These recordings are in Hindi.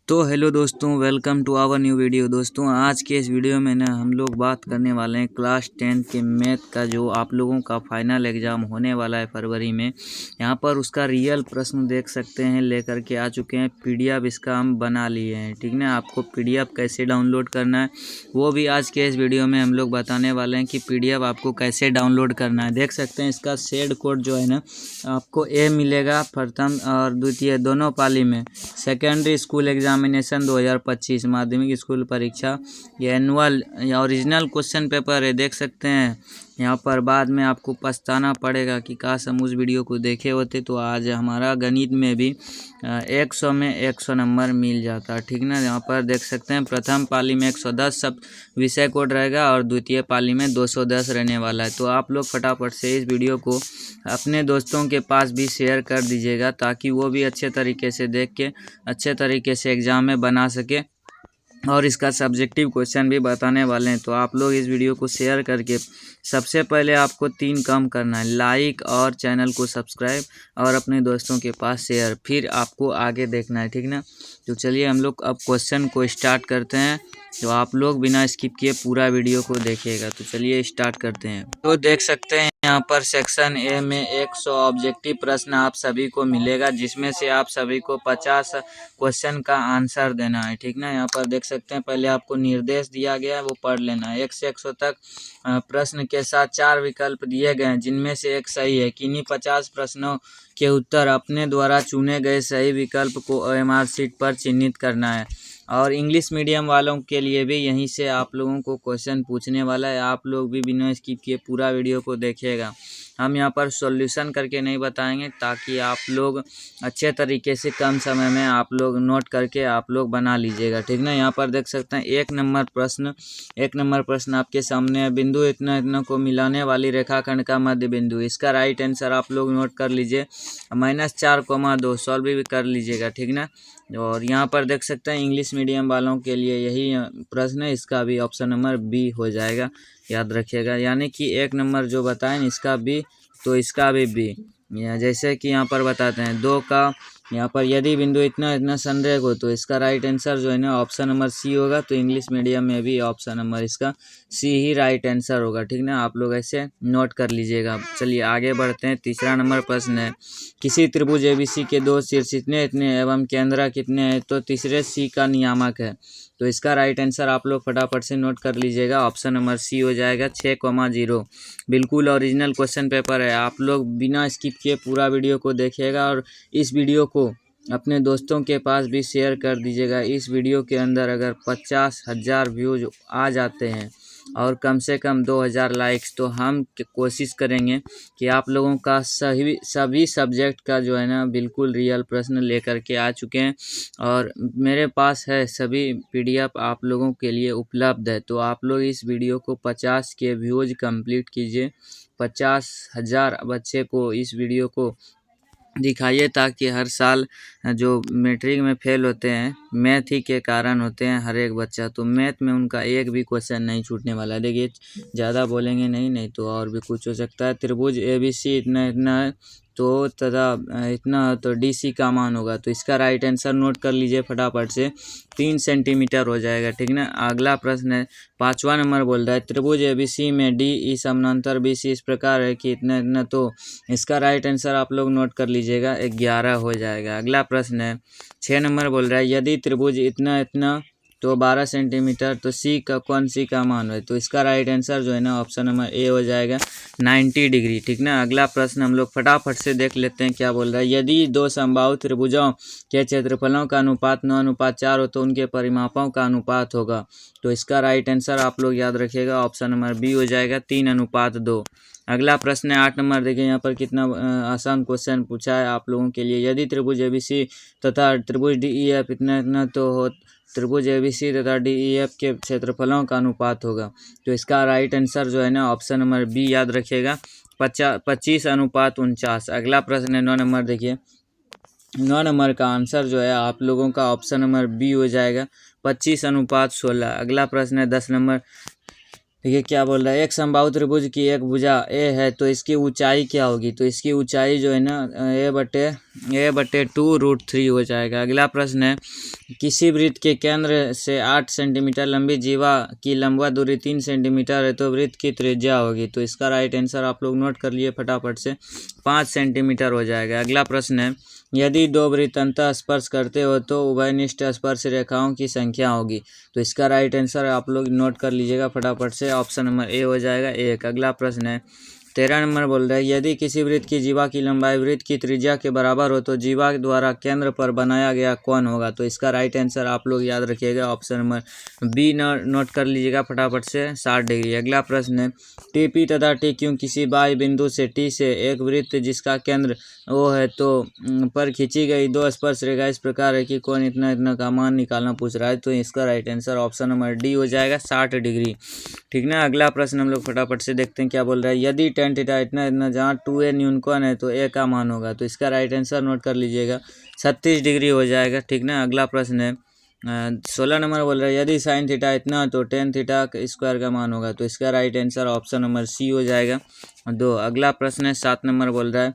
तो हेलो दोस्तों, welcome to our new video. दोस्तों आज के इस वीडियो में ना हम लोग बात करने वाले हैं क्लास 10 के मैथ का जो आप लोगों का फाइनल एग्ज़ाम होने वाला है फरवरी में। यहाँ पर उसका रियल प्रश्न देख सकते हैं, लेकर के आ चुके हैं। पीडीएफ इसका हम बना लिए हैं, ठीक ना। आपको पीडीएफ कैसे डाउनलोड करना है वो भी आज के इस वीडियो में हम लोग बताने वाले हैं कि पीडीएफ आपको कैसे डाउनलोड करना है। देख सकते हैं इसका शेड कोड जो है ना आपको ए मिलेगा प्रथम और द्वितीय दोनों पाली में। सेकेंडरी स्कूल एग्जामिनेशन 2025 माध्यमिक स्कूल परीक्षा, ये एनुअल ओरिजिनल क्वेश्चन पेपर है। देख सकते हैं यहाँ पर बाद में आपको पछताना पड़ेगा कि काश हम उस वीडियो को देखे होते तो आज हमारा गणित में भी 100 में 100 नंबर मिल जाता, ठीक ना। यहाँ पर देख सकते हैं प्रथम पाली में 110 सब विषय कोड रहेगा और द्वितीय पाली में 210 रहने वाला है। तो आप लोग फटाफट से इस वीडियो को अपने दोस्तों के पास भी शेयर कर दीजिएगा ताकि वो भी अच्छे तरीके से देख के अच्छे तरीके से एग्ज़ाम में बना सके। और इसका सब्जेक्टिव क्वेश्चन भी बताने वाले हैं, तो आप लोग इस वीडियो को शेयर करके सबसे पहले आपको 3 काम करना है, लाइक और चैनल को सब्सक्राइब और अपने दोस्तों के पास शेयर, फिर आपको आगे देखना है, ठीक ना। तो चलिए हम लोग अब क्वेश्चन को स्टार्ट करते हैं। तो आप लोग बिना स्किप किए पूरा वीडियो को देखिएगा। तो चलिए स्टार्ट करते हैं। तो देख सकते हैं यहाँ पर सेक्शन ए में 100 ऑब्जेक्टिव प्रश्न आप सभी को मिलेगा, जिसमें से आप सभी को 50 क्वेश्चन का आंसर देना है, ठीक ना। यहाँ पर देख सकते हैं पहले आपको निर्देश दिया गया है वो पढ़ लेना है। 1 से 100 तक प्रश्न के साथ 4 विकल्प दिए गए हैं, जिनमें से एक सही है। किन्हीं 50 प्रश्नों के उत्तर अपने द्वारा चुने गए सही विकल्प को ओएमआर शीट पर चिन्हित करना है। और इंग्लिश मीडियम वालों के लिए भी यहीं से आप लोगों को क्वेश्चन पूछने वाला है। आप लोग भी बिना स्किप किए पूरा वीडियो को देखिएगा। हम यहाँ पर सॉल्यूशन करके नहीं बताएंगे ताकि आप लोग अच्छे तरीके से कम समय में आप लोग नोट करके आप लोग बना लीजिएगा, ठीक ना। यहाँ पर देख सकते हैं 1 नंबर प्रश्न आपके सामने है। बिंदु इतना इतना को मिलाने वाली रेखाखंड का मध्य बिंदु, इसका राइट आंसर आप लोग नोट कर लीजिए। -4,2 सॉल्व भी कर लीजिएगा, ठीक ना। और यहाँ पर देख सकते हैं इंग्लिश मीडियम वालों के लिए यही प्रश्न है, इसका भी ऑप्शन नंबर बी हो जाएगा, याद रखिएगा। यानी कि 1 नंबर जो बताएं इसका बी, तो इसका भी बी। जैसे कि यहाँ पर बताते हैं 2 का, यहाँ पर यदि बिंदु इतना इतना संरेख हो तो इसका राइट आंसर जो है ना ऑप्शन नंबर सी होगा। तो इंग्लिश मीडियम में भी ऑप्शन नंबर इसका सी ही राइट आंसर होगा, ठीक ना। आप लोग ऐसे नोट कर लीजिएगा। चलिए आगे बढ़ते हैं। तीसरा नंबर प्रश्न है, किसी त्रिभुज एबीसी के 2 शीर्ष इतने इतने एवं केंद्र कितने हैं तो तीसरे सी का नियामक है। तो इसका राइट आंसर आप लोग फटाफट से नोट कर लीजिएगा। ऑप्शन नंबर सी हो जाएगा 6,0। बिल्कुल ओरिजिनल क्वेश्चन पेपर है। आप लोग बिना स्किप किए पूरा वीडियो को देखिएगा और इस वीडियो को अपने दोस्तों के पास भी शेयर कर दीजिएगा। इस वीडियो के अंदर अगर 50,000 व्यूज आ जाते हैं और कम से कम 2,000 लाइक्स, तो हम कोशिश करेंगे कि आप लोगों का सभी सब्जेक्ट का जो है ना बिल्कुल रियल प्रश्न लेकर के आ चुके हैं और मेरे पास है सभी पीडीएफ आप लोगों के लिए उपलब्ध है। तो आप लोग इस वीडियो को 50 के व्यूज कंप्लीट कीजिए। 50,000 बच्चे को इस वीडियो को दिखाइए ताकि हर साल जो मैट्रिक में फेल होते हैं मैथ ही के कारण होते हैं हर एक बच्चा, तो मैथ में उनका एक भी क्वेश्चन नहीं छूटने वाला है। देखिए ज़्यादा बोलेंगे नहीं तो और भी कुछ हो सकता है। त्रिभुज एबीसी इतना इतना है तो तथा इतना तो डीसी का मान होगा। तो इसका राइट आंसर नोट कर लीजिए फटाफट से, 3 सेंटीमीटर हो जाएगा, ठीक ना। अगला प्रश्न है 5वां नंबर बोल रहा है, त्रिभुज एबीसी में डी ई समानांतर बीसी इस प्रकार है कि इतना इतना, तो इसका राइट आंसर आप लोग नोट कर लीजिएगा, 11 हो जाएगा। अगला प्रश्न है 6 नंबर बोल रहा है, यदि त्रिभुज इतना इतना तो 12 सेंटीमीटर तो सी का कौन सी का मान है। तो इसका राइट आंसर जो है ना ऑप्शन नंबर ए हो जाएगा, 90 डिग्री, ठीक ना। अगला प्रश्न हम लोग फटाफट से देख लेते हैं क्या बोल रहा है, यदि 2 समबाहु त्रिभुजों के क्षेत्रफलों का अनुपात 9:4 हो तो उनके परिमापों का अनुपात होगा। तो इसका राइट आंसर आप लोग याद रखिएगा, ऑप्शन नंबर बी हो जाएगा, 3:2। अगला प्रश्न है 8 नंबर। देखिए यहाँ पर कितना आसान क्वेश्चन पूछा है आप लोगों के लिए, यदि त्रिभुज एबीसी तथा त्रिभुज डीईएफ इतना इतना तो हो त्रिभुज एबीसी तथा डीईएफ के क्षेत्रफलों का अनुपात होगा। तो इसका राइट आंसर जो है ना ऑप्शन नंबर बी याद रखिएगा, 25:49। अगला प्रश्न है 9 नंबर। देखिए 9 नंबर का आंसर जो है आप लोगों का ऑप्शन नंबर बी हो जाएगा, 25:16। अगला प्रश्न है 10 नंबर। देखिए क्या बोल रहा है, एक समबाहु त्रिभुज की एक भुजा ए है तो इसकी ऊंचाई क्या होगी। तो इसकी ऊंचाई जो है ना a/2√3 हो जाएगा। अगला प्रश्न है, किसी वृत्त के केंद्र से 8 सेंटीमीटर लंबी जीवा की लंबवत दूरी 3 सेंटीमीटर है तो वृत्त की त्रिज्या होगी। तो इसका राइट आंसर आप लोग नोट कर लिए फटाफट से, 5 सेंटीमीटर हो जाएगा। अगला प्रश्न है, यदि दो वृत्त अंतः स्पर्श करते हो तो उभयनिष्ठ स्पर्श रेखाओं की संख्या होगी। तो इसका राइट आंसर आप लोग नोट कर लीजिएगा फटाफट से, ऑप्शन नंबर ए हो जाएगा 1। अगला प्रश्न है 13 नंबर बोल रहा है, यदि किसी वृत्त की जीवा की लंबाई वृत्त की त्रिज्या के बराबर हो तो जीवा द्वारा केंद्र पर बनाया गया कोण होगा। तो इसका राइट आंसर आप लोग याद रखिएगा, ऑप्शन नंबर बी नोट कर लीजिएगा फटाफट से, 60 डिग्री। अगला प्रश्न है, टी पी तथा टी क्यू किसी बाह्य बिंदु से टी से एक वृत्त जिसका केंद्र ओ है तो पर खींची गई दो स्पर्श रेखा इस प्रकार है कि कोण इतना इतना का मान निकालना पूछ रहा है। तो इसका right answer option number D हो जाएगा, 60 डिग्री। ठीक ना। अगला प्रश्न हम लोग फटाफट से देखते हैं क्या बोल रहा है, यदि tan थीटा इतना इतना जहाँ 2a न्यूनकोण है तो a का मान होगा। तो इसका राइट आंसर नोट कर लीजिएगा, 36 डिग्री हो जाएगा। ठीक ना। अगला प्रश्न है 16 नंबर बोल रहा है, यदि sin थीटा इतना तो tan थीटा स्क्वायर का मान होगा। तो इसका right answer option number C हो जाएगा 2। अगला प्रश्न है 7 नंबर बोल रहा है,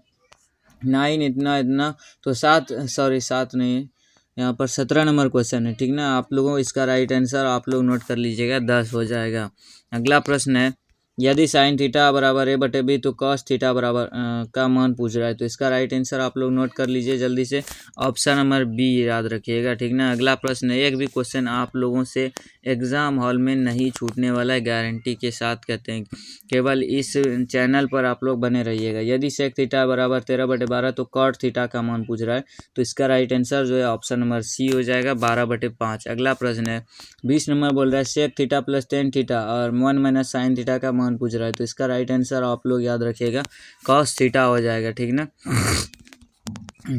9 इतना इतना तो 7 नहीं है, यहाँ पर 17 नंबर क्वेश्चन है। ठीक ना। आप लोगों को इसका राइट आंसर आप लोग नोट कर लीजिएगा, 10 हो जाएगा। अगला प्रश्न है, यदि साइन थीटा बराबर a/b तो कॉस थीटा बराबर का मान पूछ रहा है। तो इसका राइट आंसर आप लोग नोट कर लीजिए जल्दी से, ऑप्शन नंबर बी याद रखिएगा। ठीक ना। अगला प्रश्न है, एक भी क्वेश्चन आप लोगों से एग्ज़ाम हॉल में नहीं छूटने वाला है, गारंटी के साथ कहते हैं। केवल इस चैनल पर आप लोग बने रहिएगा। यदि सेक थीटा बराबर 13/12 तो कॉट थीटा का मान पूछ रहा है। तो इसका राइट आंसर जो है ऑप्शन नंबर सी हो जाएगा, 12/5। अगला प्रश्न है 20 नंबर बोल रहा है, sec theta plus tan theta और 1 - साइन थीटा का मान पूछ रहा है। तो इसका राइट आंसर आप लोग याद रखिएगा, कॉस थीटा हो जाएगा। ठीक ना।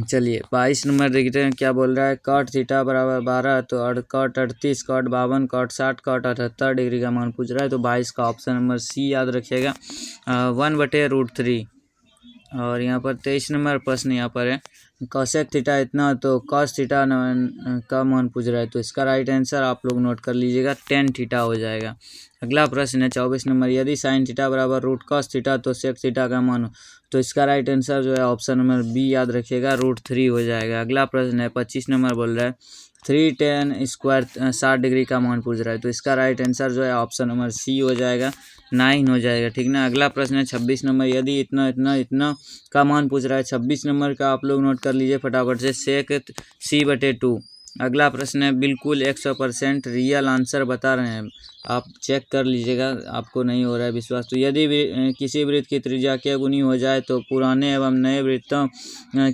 चलिए 22 नंबर देखते हैं क्या बोल रहा है, कॉट थीटा बराबर 12 तो cot 38, cot 52, cot 60, cot 78 degree का मान पूछ रहा है। तो 22 का ऑप्शन नंबर सी याद रखिएगा, 1/√3। और यहाँ पर 23 नंबर प्रश्न यहाँ पर है, कॉसेक थीटा इतना तो कॉस थीटा का मान पूछ रहा है। तो इसका राइट आंसर आप लोग नोट कर लीजिएगा, tan थीटा हो जाएगा। अगला प्रश्न है 24 नंबर, यदि साइन थीटा बराबर √cos थीटा तो सेक थीटा का मान हो। तो इसका राइट आंसर जो है ऑप्शन नंबर बी याद रखिएगा, √3 हो जाएगा। अगला प्रश्न है 25 नंबर बोल रहा है, 3 tan स्क्वायर 60 डिग्री का मान पूछ रहा है। तो इसका राइट आंसर जो है ऑप्शन नंबर सी हो जाएगा, 9 हो जाएगा। ठीक ना। अगला प्रश्न है 26 नंबर, यदि इतना इतना इतना का मान पूछ रहा है। 26 नंबर का आप लोग नोट कर लीजिए फटाफट से, सेक c/2। अगला प्रश्न है, बिल्कुल 100% रियल आंसर बता रहे हैं, आप चेक कर लीजिएगा, आपको नहीं हो रहा है विश्वास। तो यदि किसी वृत्त की त्रिज्या के गुनी हो जाए तो पुराने एवं नए वृत्तों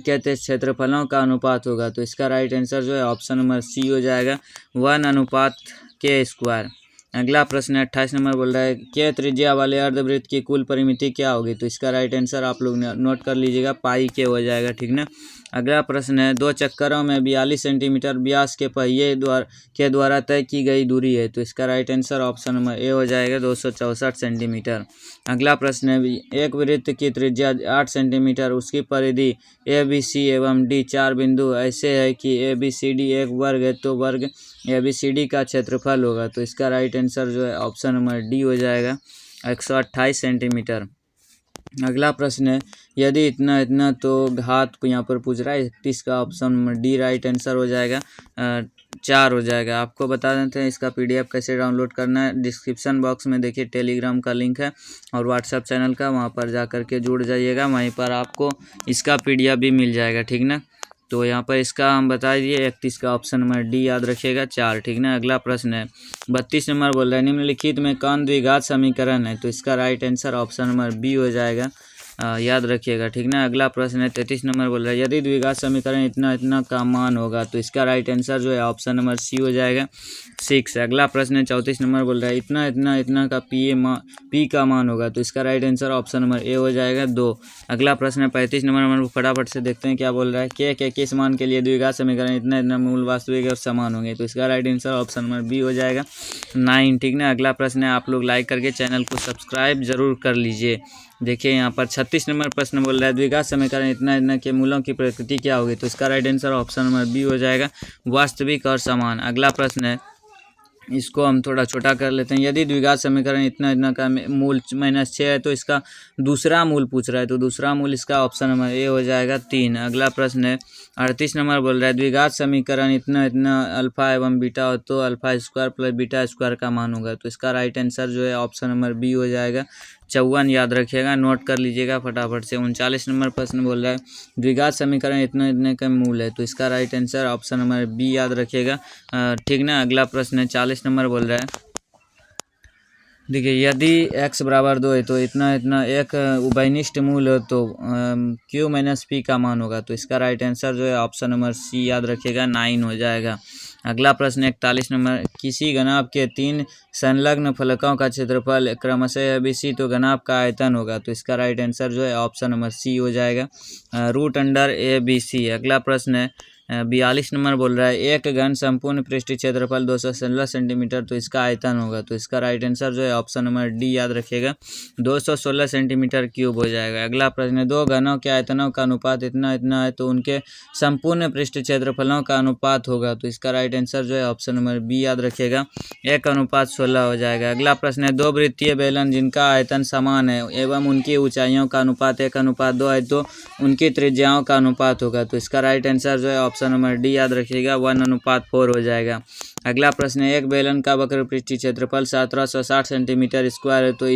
के क्षेत्रफलों का अनुपात होगा। तो इसका राइट आंसर जो है ऑप्शन नंबर सी हो जाएगा, 1:k²। अगला प्रश्न है 28 नंबर बोल रहा है, के त्रिज्या वाले अर्धवृत्त की कुल परिमिति क्या होगी। तो इसका राइट आंसर आप लोग नोट कर लीजिएगा, πk हो जाएगा। ठीक ना। अगला प्रश्न है, दो चक्करों में 42 सेंटीमीटर व्यास के पहिए के द्वारा तय की गई दूरी है। तो इसका right answer option number A हो जाएगा, 264 सेंटीमीटर। अगला प्रश्न है, एक वृत्त की त्रिज्या 8 सेंटीमीटर, उसकी परिधि ABC एवं D 4 बिंदु ऐसे है कि ABCD एक वर्ग है तो वर्ग ABCD का क्षेत्रफल होगा। तो इसका राइट आंसर जो है ऑप्शन नंबर डी हो जाएगा, 128 सेंटीमीटर। अगला प्रश्न है, यदि इतना इतना तो घात यहाँ पर पूछ रहा है 31 का option number D right answer हो जाएगा, 4 हो जाएगा। आपको बता देते हैं इसका PDF कैसे डाउनलोड करना है, डिस्क्रिप्शन बॉक्स में देखिए टेलीग्राम का लिंक है और व्हाट्सएप चैनल का, वहाँ पर जा कर के जुड़ जाइएगा, वहीं पर आपको इसका PDF भी मिल जाएगा। ठीक ना। तो यहाँ पर इसका हम बता दिए, 31 का ऑप्शन नंबर डी याद रखिएगा, 4। ठीक ना। अगला प्रश्न है 32 नंबर बोल रहा है, निम्नलिखित में कौन द्विघात समीकरण है। तो इसका right answer option number B हो जाएगा, याद रखिएगा। ठीक ना। अगला प्रश्न है 33 नंबर बोल रहा है, यदि द्विघात समीकरण इतना इतना का मान होगा। तो इसका राइट आंसर जो है ऑप्शन नंबर सी हो जाएगा, 6। अगला प्रश्न है 34 नंबर बोल रहा है, इतना इतना इतना का पी का मान होगा। तो इसका right answer option number A हो जाएगा, 2। अगला प्रश्न है 35 नंबर फटाफट से देखते हैं क्या बोल रहा है, के किस मान के लिए द्विघात समीकरण इतना इतना मूल वास्तविक और समान होंगे। तो इसका right answer option number B हो जाएगा, 9। ठीक ना। अगला प्रश्न है, आप लोग लाइक करके चैनल को सब्सक्राइब जरूर कर लीजिए। देखिए यहाँ पर 36 नंबर प्रश्न बोल रहा है, द्विघात समीकरण इतना इतना के मूलों की प्रकृति क्या होगी। तो इसका right answer option number B हो जाएगा, वास्तविक और समान। अगला प्रश्न है इसको हम थोड़ा छोटा कर लेते हैं। यदि द्विघात समीकरण इतना इतना का मूल -6 है तो इसका दूसरा मूल पूछ रहा है, तो दूसरा मूल इसका ऑप्शन नंबर ए हो जाएगा 3। अगला प्रश्न है 38 नंबर बोल रहा है द्विघात समीकरण इतना इतना अल्फा एवं बीटा हो तो alpha square plus beta square का मान होगा, तो इसका राइट आंसर जो है ऑप्शन नंबर बी हो जाएगा 54। याद रखिएगा, नोट कर लीजिएगा फटाफट से। 39 नंबर प्रश्न बोल रहा है द्विघात समीकरण इतने इतने का मूल है, तो इसका right answer option number B याद रखिएगा, ठीक ना। अगला प्रश्न है 40 नंबर बोल रहा है देखिए यदि x बराबर 2 है तो इतना इतना एक उभयनिष्ठ मूल हो तो q माइनस पी का मान होगा, तो इसका राइट आंसर जो है ऑप्शन नंबर सी याद रखिएगा 9 हो जाएगा। अगला प्रश्न 41 नंबर किसी घनाभ के 3 संलग्न फलकों का क्षेत्रफल क्रमशः ABC तो घनाभ का आयतन होगा, तो इसका राइट आंसर जो है ऑप्शन नंबर सी हो जाएगा √ABC। अगला प्रश्न है 42 नंबर बोल रहा है एक घन संपूर्ण पृष्ठीय क्षेत्रफल 216 सेंटीमीटर तो इसका आयतन होगा, तो इसका राइट आंसर जो है ऑप्शन नंबर डी याद रखिएगा 216 सेंटीमीटर क्यूब हो जाएगा। अगला प्रश्न है दो घनों के आयतनों का अनुपात इतना इतना है तो उनके संपूर्ण पृष्ठीय क्षेत्रफलों का अनुपात होगा, तो इसका राइट आंसर जो है ऑप्शन नंबर बी याद रखिएगा 1:16 हो जाएगा। अगला प्रश्न है दो वृत्तीय बेलन जिनका आयतन समान है एवं उनकी ऊंचाइयों का अनुपात 1:2 है तो उनकी त्रिज्याओं का अनुपात होगा, तो इसका राइट आंसर जो है ऑप्शन नंबर डी याद रखिएगा 1:4 हो जाएगा। अगला प्रश्न है एक बेलन का वक्र पृष्ठीय क्षेत्रफल 1760 सेंटीमीटर स्क्वायर है तो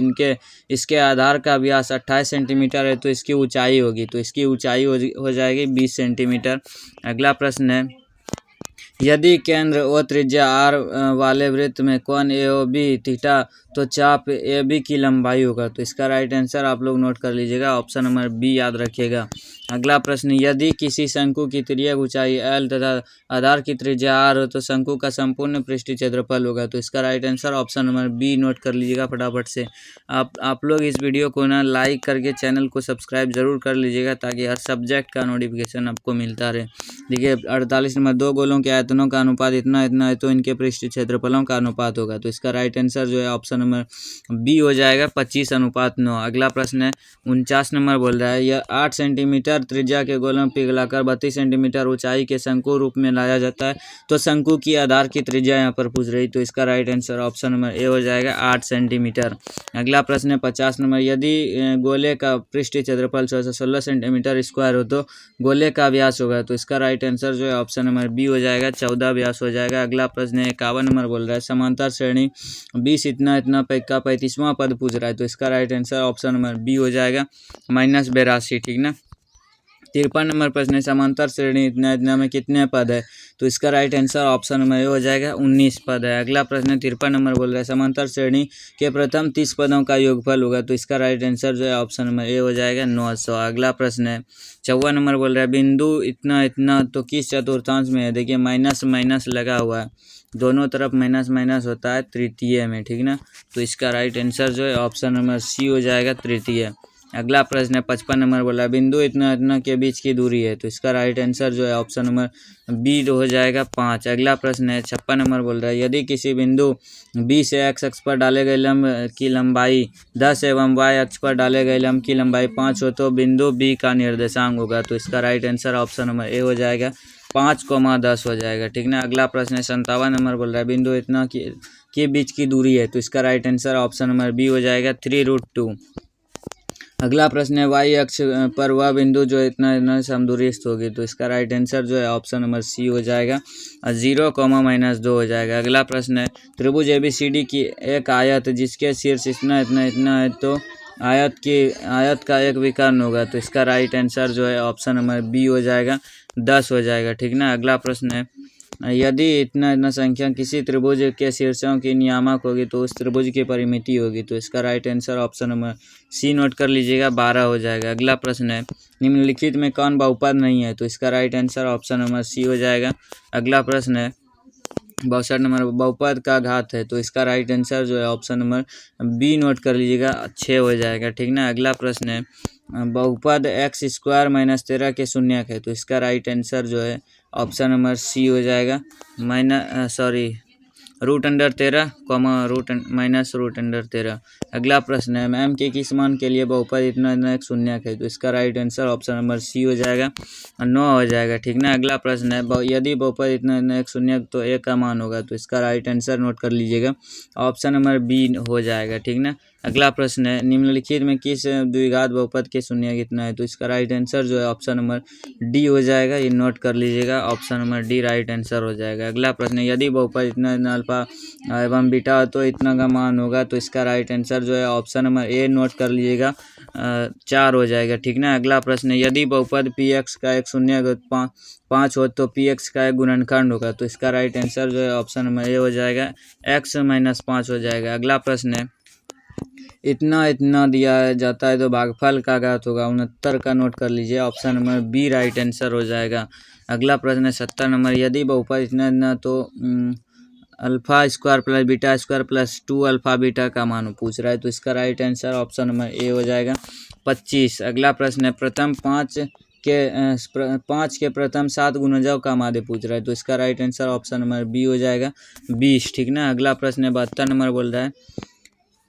इसके आधार का व्यास 28 सेंटीमीटर है तो इसकी ऊंचाई होगी, तो इसकी ऊंचाई हो जाएगी 20 सेंटीमीटर। अगला प्रश्न है यदि केंद्र ओ त्रिज्या आर वाले वृत्त में कोण AOB थीटा तो चाप AB की लंबाई होगा, तो इसका राइट आंसर आप लोग नोट कर लीजिएगा ऑप्शन नंबर बी याद रखिएगा। अगला प्रश्न यदि किसी शंकु की तिर्यक ऊंचाई L तथा आधार की त्रिज्या R हो तो शंकु का संपूर्ण पृष्ठीय क्षेत्रफल होगा, तो इसका right answer option number B note कर लीजिएगा फटाफट से। आप लोग इस वीडियो को ना लाइक करके चैनल को सब्सक्राइब जरूर कर लीजिएगा ताकि हर सब्जेक्ट का नोटिफिकेशन आपको मिलता रहे। देखिए 48 नंबर दो गोलों के आयतनों का अनुपात इतना इतना है तो इनके पृष्ठीय क्षेत्रफलों का अनुपात होगा, तो इसका राइट आंसर जो है ऑप्शन नंबर बी हो जाएगा 25:9। अगला प्रश्न है 49 नंबर बोल रहा है यह 8 सेंटीमीटर त्रिज्या के गोलों पिघलाकर 32 सेंटीमीटर ऊंचाई के शंकु रूप में लाया जाता है, तो शंकु की आधार की त्रिज्या यहाँ पर पूछ रही, तो इसका right answer option number A हो जाएगा 8 सेंटीमीटर। अगला प्रश्न है 50 नंबर यदि गोले का पृष्ठीय क्षेत्रफल 16 सेंटीमीटर स्क्वायर हो तो गोले का व्यास होगा, तो इसका राइट आंसर जो है ऑप्शन नंबर बी हो जाएगा 14 व्यास हो जाएगा। अगला प्रश्न है 51 नंबर बोल रहा है समांतर श्रेणी 20 इतना इतना का 35वां पद पूछ रहा है, तो इसका right answer option number B हो जाएगा -82, ठीक ना। 53 नंबर प्रश्न है समांतर श्रेणी इतना इतना में कितने पद है, तो इसका right answer option number A हो जाएगा 19 पद है। अगला प्रश्न है 53 नंबर बोल रहा है समांतर श्रेणी के प्रथम 30 पदों का योगफल होगा, तो इसका राइट आंसर जो है ऑप्शन नंबर ए हो जाएगा 900। अगला प्रश्न है 54 नंबर बोल रहा है बिंदु इतना इतना तो किस चतुर्थांश में है, देखिए माइनस माइनस लगा हुआ है, दोनों तरफ माइनस माइनस होता है तृतीय में, ठीक ना, तो इसका राइट आंसर जो है ऑप्शन नंबर सी हो जाएगा तृतीय। अगला प्रश्न है 55 नंबर बोला बिंदु इतना इतना के बीच की दूरी है, तो इसका राइट आंसर जो है ऑप्शन नंबर बी हो जाएगा 5। अगला प्रश्न है 56 नंबर बोल रहा है यदि किसी बिंदु बी से x अक्ष पर डाले गए लंब की लंबाई 10 एवं y अक्ष पर डाले गए लंब की लंबाई 5 हो तो बिंदु बी का निर्देशांक होगा, तो इसका right answer option number A हो जाएगा 5,10 हो जाएगा, ठीक ना। अगला प्रश्न है 57 नंबर बोल रहा है बिंदु इतना के बीच की दूरी है, तो इसका right answer option number B हो जाएगा 3√2। अगला प्रश्न है y अक्ष पर वह बिंदु जो इतना इतना समदूरस्थ होगी, तो इसका राइट आंसर जो है ऑप्शन नंबर सी हो जाएगा 0,-2 हो जाएगा। अगला प्रश्न है त्रिभुज ABCD की एक आयत जिसके शीर्ष इतना इतना इतना है तो आयत का एक विकर्ण होगा, तो इसका राइट आंसर जो है ऑप्शन नंबर बी हो जाएगा 10 हो जाएगा, ठीक ना। अगला प्रश्न है यदि इतना इतना संख्या किसी त्रिभुज के शीर्षों की नियामक होगी तो उस त्रिभुज की परिमिति होगी, तो इसका right answer option number C note कर लीजिएगा 12 हो जाएगा। अगला प्रश्न है निम्नलिखित में कौन बहुपद नहीं है, तो इसका right answer option number C हो जाएगा। अगला प्रश्न है 62 नंबर बहुपद का घात है, तो इसका राइट आंसर जो है ऑप्शन नंबर बी नोट कर लीजिएगा 6 हो जाएगा, ठीक ना। अगला प्रश्न है बहुपद x² - 13 के शून्यक है, तो इसका राइट आंसर जो है ऑप्शन नंबर सी हो जाएगा √13, -√13। अगला प्रश्न है m के किस मान के लिए बहुपद इतना इतना एक शून्यक है, तो इसका right answer option number C हो जाएगा, 9 हो जाएगा। ठीक ना। अगला प्रश्न है यदि बहुपद इतना इतना एक शून्यक तो a का मान होगा, तो इसका राइट आंसर नोट कर लीजिएगा, ऑप्शन नंबर बी हो जाएगा। ठीक ना। अगला प्रश्न है निम्नलिखित में किस द्विघात बहुपद के शून्यक इतना है, तो इसका राइट आंसर जो है ऑप्शन नंबर डी हो जाएगा, ये नोट कर लीजिएगा, option number D right answer हो जाएगा। अगला प्रश्न है यदि बहुपद इतना इतना अल्फा एवं बीटा हो तो इतना का मान होगा, तो इसका राइट आंसर जो है ऑप्शन नंबर ए नोट कर लीजिएगा, 4 हो जाएगा। ठीक ना। अगला प्रश्न है यदि बहुपद पी एक्स का एक शून्यक 5 हो तो पी एक्स का एक गुणनखंड होगा, तो इसका राइट आंसर जो है ऑप्शन नंबर ए हो जाएगा, x-5 हो जाएगा। अगला प्रश्न है इतना इतना दिया जाता है तो भागफल का घात होगा 69 का नोट कर लीजिए, option number B right answer हो जाएगा। अगला प्रश्न है 70 नंबर यदि बहुपद इतना इतना तो alpha square plus beta square plus 2 alpha beta का मान पूछ रहा है, तो इसका right answer option number A हो जाएगा, 25। अगला प्रश्न है प्रथम 5 के प्रथम 7 गुणजों का माध्य पूछ रहा है, तो इसका right answer option number B हो जाएगा, 20। ठीक ना। अगला प्रश्न है 72 नंबर बोल रहा है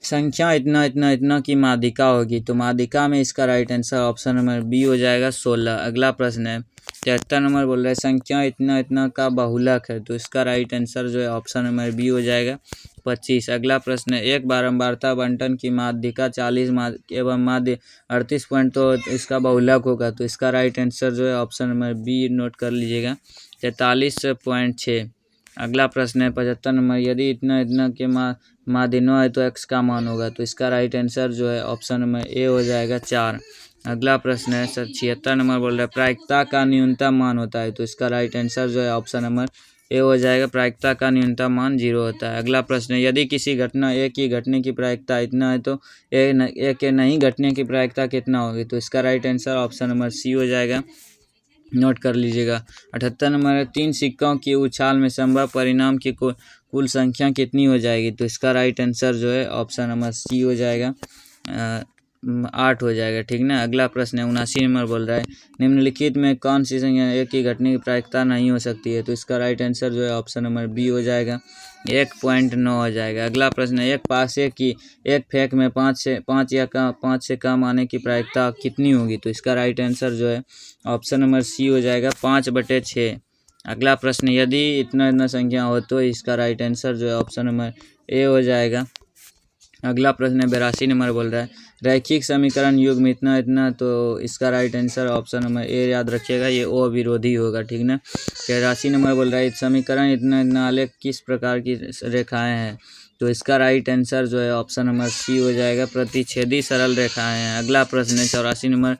संख्या इतना इतना इतना की माध्यिका होगी, तो माध्यिका में इसका right answer option number B हो जाएगा, 16। अगला प्रश्न है 73 नंबर बोल रहा है संख्या इतना इतना का बहुलक है, तो इसका राइट आंसर जो है ऑप्शन नंबर बी हो जाएगा, 25। अगला प्रश्न है एक बारंबारता बंटन की माध्यिका 40 एवं माध्य 38 पॉइंट, तो इसका बहुलक होगा, तो इसका राइट आंसर जो है ऑप्शन नंबर बी नोट कर लीजिएगा, 43.6। अगला प्रश्न है 75 नंबर यदि इतना इतना के माध्य 9 है तो x का मान होगा, तो इसका राइट आंसर जो है ऑप्शन नंबर ए हो जाएगा, 4। अगला प्रश्न है 76 नंबर बोल रहा है प्रायिकता का न्यूनतम मान होता है, तो इसका राइट आंसर जो है ऑप्शन नंबर ए हो जाएगा, प्रायिकता का न्यूनतम मान 0 होता है। अगला प्रश्न है यदि किसी घटना ए की घटने की प्रायिकता इतना है तो ए के नहीं घटने की प्रायिकता कितना होगी, तो इसका right answer option number C हो जाएगा, नोट कर लीजिएगा। 78 नंबर है 3 सिक्कों की उछाल में संभव परिणाम की कुल संख्या कितनी हो जाएगी, तो इसका राइट आंसर जो है ऑप्शन नंबर सी हो जाएगा, 8 हो जाएगा। ठीक ना। अगला प्रश्न है 79 नंबर बोल रहा है निम्नलिखित में कौन सी संख्या एक की घटने की प्रायिकता नहीं हो सकती है, तो इसका राइट आंसर जो है ऑप्शन नंबर बी हो जाएगा, 1.9 हो जाएगा। अगला प्रश्न है एक पासे की एक फेंक में 5 से कम आने की प्रायिकता कितनी होगी, तो इसका राइट आंसर जो है ऑप्शन नंबर सी हो जाएगा, 5/6। अगला प्रश्न यदि इतना इतना संख्या हो तो इसका राइट आंसर जो है ऑप्शन नंबर ए हो जाएगा। अगला प्रश्न है 82 नंबर बोल रहा है रैखिक समीकरण युग में इतना इतना, तो इसका right answer option number A याद रखिएगा, ये अविरोधी होगा। ठीक ना। 83 नंबर बोल रहा है समीकरण इतना इतना आलेख किस प्रकार की रेखाएं हैं, तो इसका राइट आंसर जो है ऑप्शन नंबर सी हो जाएगा, प्रतिच्छेदी सरल रेखाएं हैं। अगला प्रश्न है 84 नंबर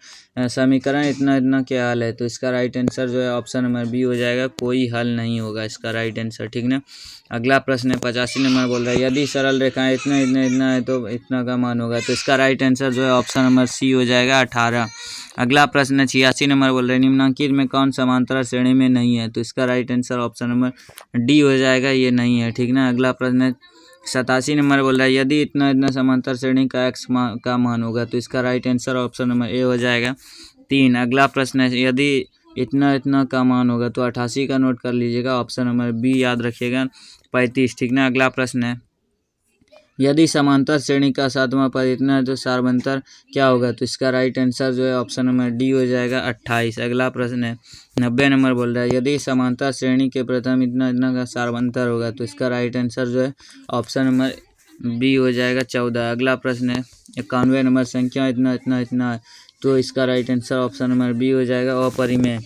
समीकरण इतना इतना क्या हल है, तो इसका राइट आंसर जो है ऑप्शन नंबर बी हो जाएगा, कोई हल नहीं होगा इसका राइट आंसर। ठीक ना। अगला प्रश्न है 85 नंबर बोल रहा है यदि सरल रेखाएं इतना इतना इतना है तो इतना का मान होगा, तो इसका राइट आंसर जो है ऑप्शन नंबर सी हो जाएगा, 18। अगला प्रश्न है 86 नंबर बोल रहे हैं निम्नांकित में कौन समांतर श्रेणी में नहीं है, तो इसका right answer option number D हो जाएगा, ये नहीं है। ठीक ना। अगला प्रश्न है 87 नंबर बोल रहा है यदि इतना इतना समांतर श्रेणी का x का मान होगा, तो इसका right answer option number A हो जाएगा, 3। अगला प्रश्न है यदि इतना इतना का मान होगा तो 88 का नोट कर लीजिएगा, ऑप्शन नंबर बी याद रखिएगा, 35। ठीक ना। अगला प्रश्न है यदि समांतर श्रेणी का 7वां पद इतना है तो सार्वंतर क्या होगा, तो इसका राइट आंसर जो है ऑप्शन नंबर डी हो जाएगा, 28। अगला प्रश्न है 90 नंबर बोल रहा है यदि समांतर श्रेणी के प्रथम इतना इतना का सार्वंतर होगा, तो इसका राइट आंसर जो है ऑप्शन नंबर बी हो जाएगा, 14। अगला प्रश्न है 91 नंबर संख्या इतना इतना इतना है, तो इसका right answer option number B हो जाएगा, अपरिमेय।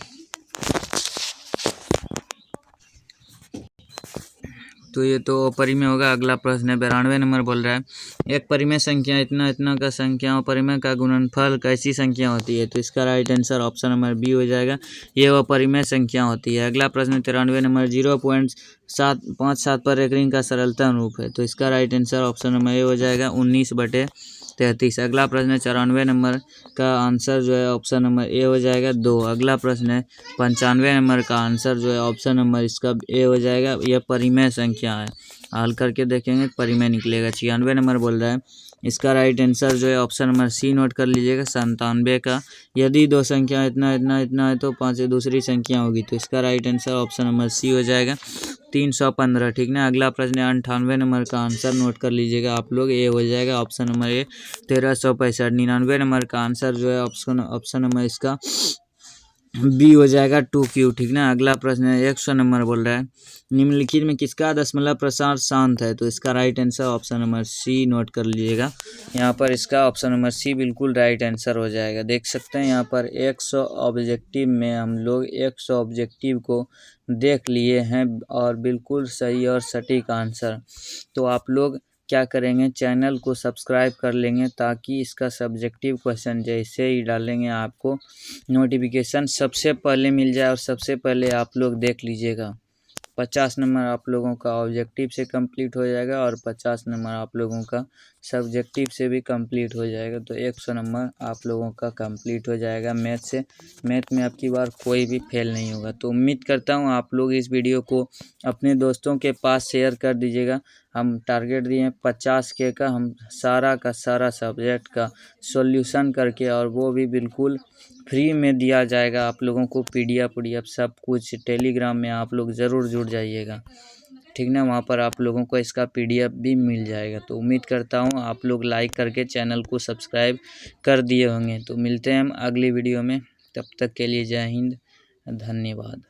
तो ये तो अपरिमेय होगा। अगला प्रश्न है 92 नंबर बोल रहा है एक परिमेय संख्या इतना इतना का संख्या अपरिमेय का गुणनफल कैसी संख्या होती है, तो इसका right answer option number B हो जाएगा, ये अपरिमेय संख्या होती है। अगला प्रश्न 93 नंबर 0.757 पर एक रिंग का सरलतम रूप है, तो इसका right answer option number A हो जाएगा, 19/33। अगला प्रश्न है 94 नंबर का आंसर जो है ऑप्शन नंबर ए हो जाएगा, 2। अगला प्रश्न है 95 नंबर का आंसर जो है ऑप्शन नंबर इसका ए हो जाएगा, यह परिमेय संख्या है। हल करके देखेंगे परिमेय निकलेगा। 96 नंबर बोल रहा है, इसका राइट आंसर जो है ऑप्शन नंबर सी नोट कर लीजिएगा, 97 का। यदि दो संख्या इतना इतना इतना है तो 5 दूसरी संख्या होगी, तो इसका right answer option number C हो जाएगा, 315। ठीक ना। अगला प्रश्न है 98 नंबर का आंसर नोट कर लीजिएगा आप लोग, ए हो जाएगा ऑप्शन नंबर ए, 1365। 99 नंबर का आंसर जो है ऑप्शन नंबर इसका बी हो जाएगा, 2Q। ठीक ना। अगला प्रश्न है 100 नंबर बोल रहा है, निम्नलिखित में किसका दशमलव प्रसार शांत है, तो इसका right answer option number C note कर लीजिएगा। यहाँ पर इसका ऑप्शन नंबर सी बिल्कुल राइट आंसर हो जाएगा। देख सकते हैं यहाँ पर 100 ऑब्जेक्टिव में हम लोग 100 ऑब्जेक्टिव को देख लिए हैं और बिल्कुल सही और सटीक आंसर। तो आप लोग क्या करेंगे, चैनल को सब्सक्राइब कर लेंगे ताकि इसका सब्जेक्टिव क्वेश्चन जैसे ही डालेंगे आपको नोटिफिकेशन सबसे पहले मिल जाए और सबसे पहले आप लोग देख लीजिएगा। 50 नंबर आप लोगों का ऑब्जेक्टिव से कंप्लीट हो जाएगा और 50 नंबर आप लोगों का सब्जेक्टिव से भी कंप्लीट हो जाएगा। तो 100 नंबर आप लोगों का कंप्लीट हो जाएगा मैथ से। मैथ में आपकी बार कोई भी फेल नहीं होगा। तो उम्मीद करता हूँ आप लोग इस वीडियो को अपने दोस्तों के पास शेयर कर दीजिएगा। हम टारगेट दिए हैं 50K का, हम सारा का सारा सब्जेक्ट का सॉल्यूशन करके, और वो भी बिल्कुल फ्री में दिया जाएगा आप लोगों को। PDF सब कुछ टेलीग्राम में आप लोग ज़रूर जुड़ जाइएगा। ठीक ना। वहाँ पर आप लोगों को इसका PDF भी मिल जाएगा। तो उम्मीद करता हूँ आप लोग लाइक करके चैनल को सब्सक्राइब कर दिए होंगे। तो मिलते हैं हम अगली वीडियो में, तब तक के लिए जय हिंद, धन्यवाद।